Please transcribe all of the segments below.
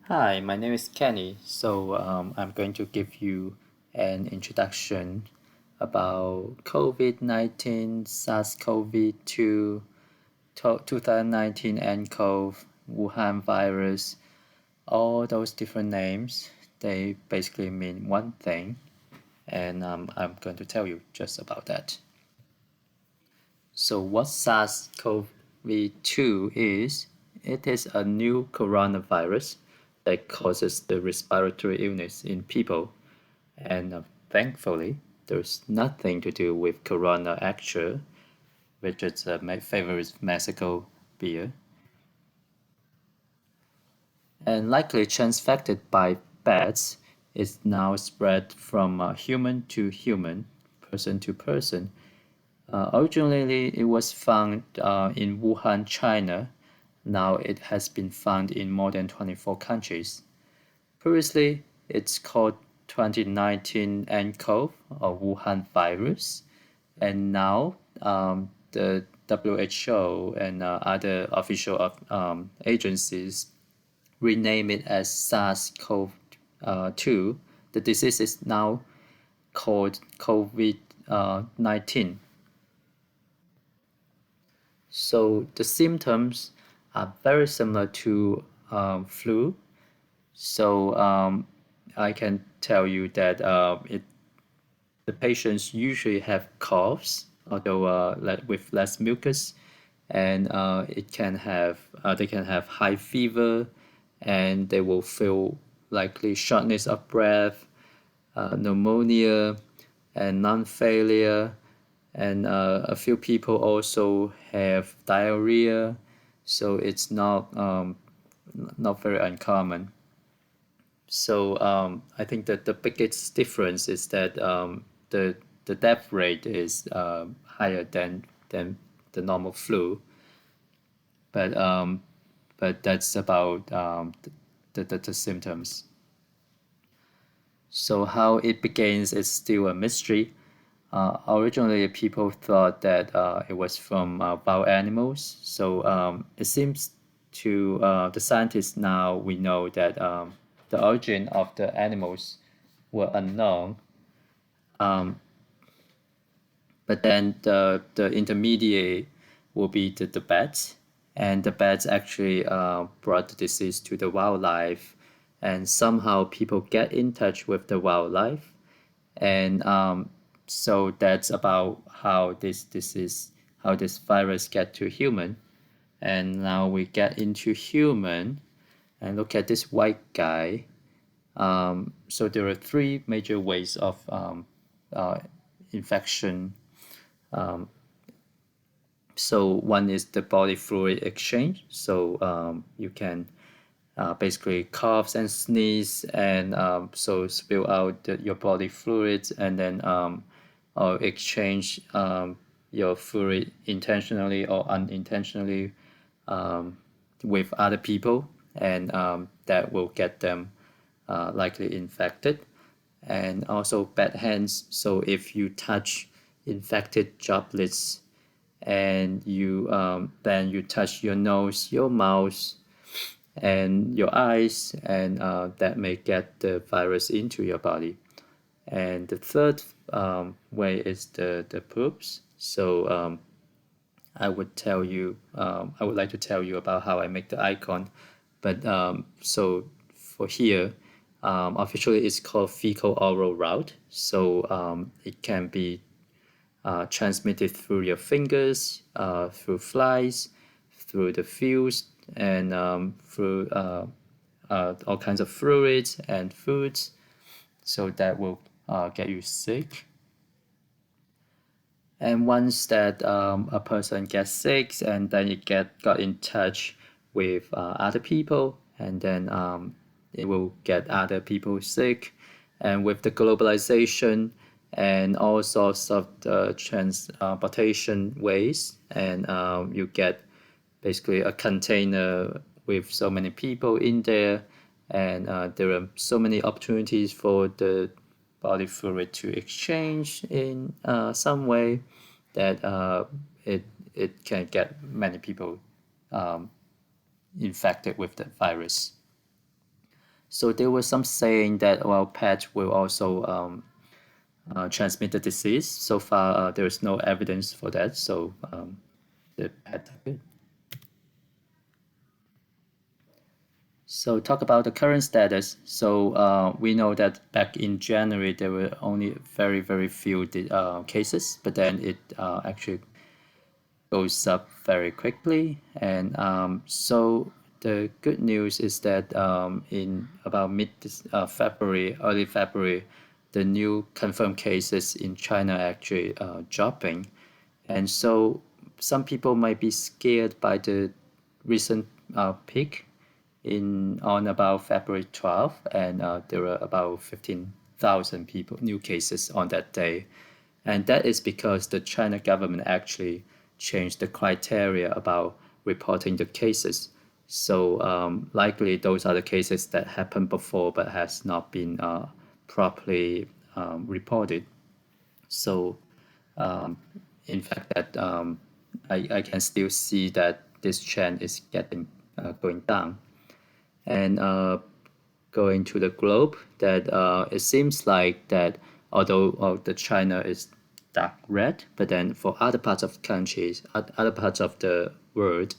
Hi, my name is Kenny. I'm going to give you an introduction about COVID-19, SARS-CoV-2, 2019 nCoV, Wuhan Virus. All those different names, they basically mean one thing, and I'm going to tell you just about that. So what SARS-CoV-2 is, it is a new coronavirus that causes the respiratory illness in people. And thankfully, there's nothing to do with Corona actual, which is my favorite Mexico beer, and likely transfected by bats, is now spread from human to human, person to person. Originally, it was found in Wuhan, China. Now it has been found in more than 24 countries. Previously, it's called 2019 nCoV or Wuhan Virus, and now the WHO and other official agencies rename it as SARS-CoV-2. The disease is now called COVID-19. So the symptoms are very similar to flu. So I can tell you that the patients usually have coughs, although with less mucus, and they can have high fever, and they will feel likely shortness of breath, pneumonia, and lung failure, and a few people also have diarrhea, so it's not very uncommon. So I think that the biggest difference is that the death rate is higher than the normal flu, but that's about the symptoms. So how it begins is still a mystery. Originally, people thought that it was from wild animals. So it seems to the scientists now we know that the origin of the animals were unknown. But then the intermediate will be the bats, and the bats actually brought the disease to the wildlife, and somehow people get in touch with the wildlife, and so that's about how how this virus get to human. And now we get into human and look at this white guy. So there are three major ways of infection. So one is the body fluid exchange. So you can basically cough and sneeze, and so spill out your body fluids, and then or exchange your fluid intentionally or unintentionally with other people, and that will get them likely infected. And also bad hands. So if you touch infected droplets, and then you touch your nose, your mouth, and your eyes, and that may get the virus into your body. And the third way is the poops. So I would like to tell you about how I make the icon. But so for here, officially it's called fecal oral route. So it can be transmitted through your fingers, through flies, through the fuse, and through all kinds of fluids and foods. So that will get you sick. And once that a person gets sick, and then it got in touch with other people, and then it will get other people sick. And with the globalization and all sorts of the transportation ways, and you get basically a container with so many people in there, and there are so many opportunities for the body fluid to exchange in some way that it can get many people infected with the virus. So there was some saying that, well, pets will also transmit the disease. So far, there is no evidence for that. So the pets are good. So talk about the current status. So we know that back in January, there were only very, very few cases, but then it actually goes up very quickly. And so the good news is that in about mid-February, early February, the new confirmed cases in China actually dropping. And so some people might be scared by the recent peak on about February 12th, and there were about 15,000 people, new cases on that day. And that is because the China government actually changed the criteria about reporting the cases. So likely those are the cases that happened before but has not been properly reported. So in fact that I can still see that this trend is going down. And going to the globe, that it seems like that although the China is dark red, but then for other parts of countries, other parts of the world,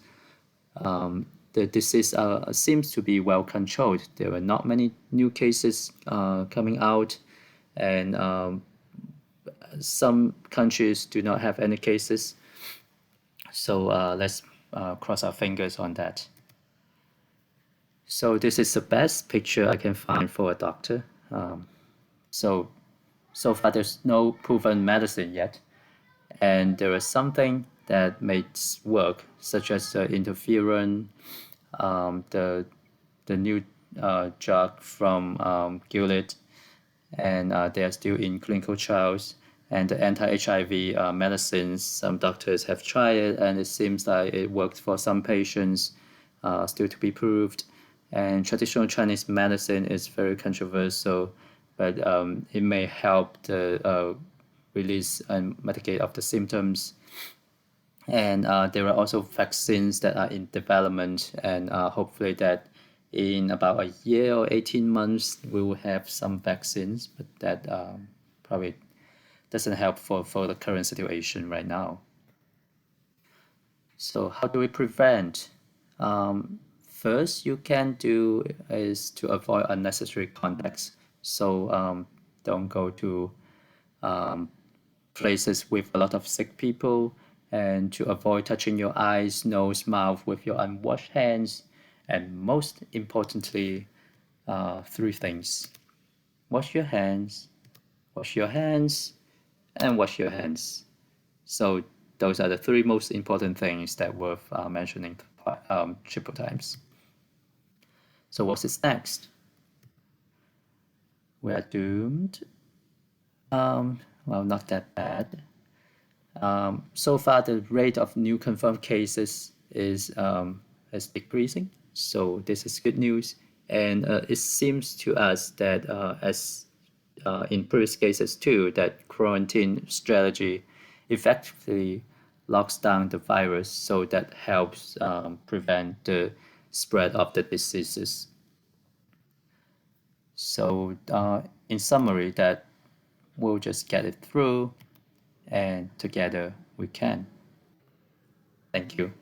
the disease seems to be well controlled. There are not many new cases coming out, and some countries do not have any cases. So let's cross our fingers on that. So this is the best picture I can find for a doctor. So far there's no proven medicine yet, and there is something that makes work, such as the interferon, the new drug from Gilead, and they are still in clinical trials. And the anti-HIV medicines, some doctors have tried it, and it seems like it worked for some patients, still to be proved. And traditional Chinese medicine is very controversial, but it may help the release and mitigate of the symptoms. And there are also vaccines that are in development, and hopefully that in about a year or 18 months, we will have some vaccines, but that probably doesn't help for the current situation right now. So how do we prevent? First, you can do is to avoid unnecessary contacts. So don't go to places with a lot of sick people, and to avoid touching your eyes, nose, mouth with your unwashed hands. And most importantly, three things: wash your hands, wash your hands, and wash your hands. So those are the three most important things that worth mentioning triple times. So what's next? We are doomed. Well, not that bad. So far, the rate of new confirmed cases is decreasing. So this is good news. And it seems to us that as in previous cases too, that quarantine strategy effectively locks down the virus, so that helps prevent the spread of the diseases. So in summary, that we'll just get it through, and together we can. Thank you.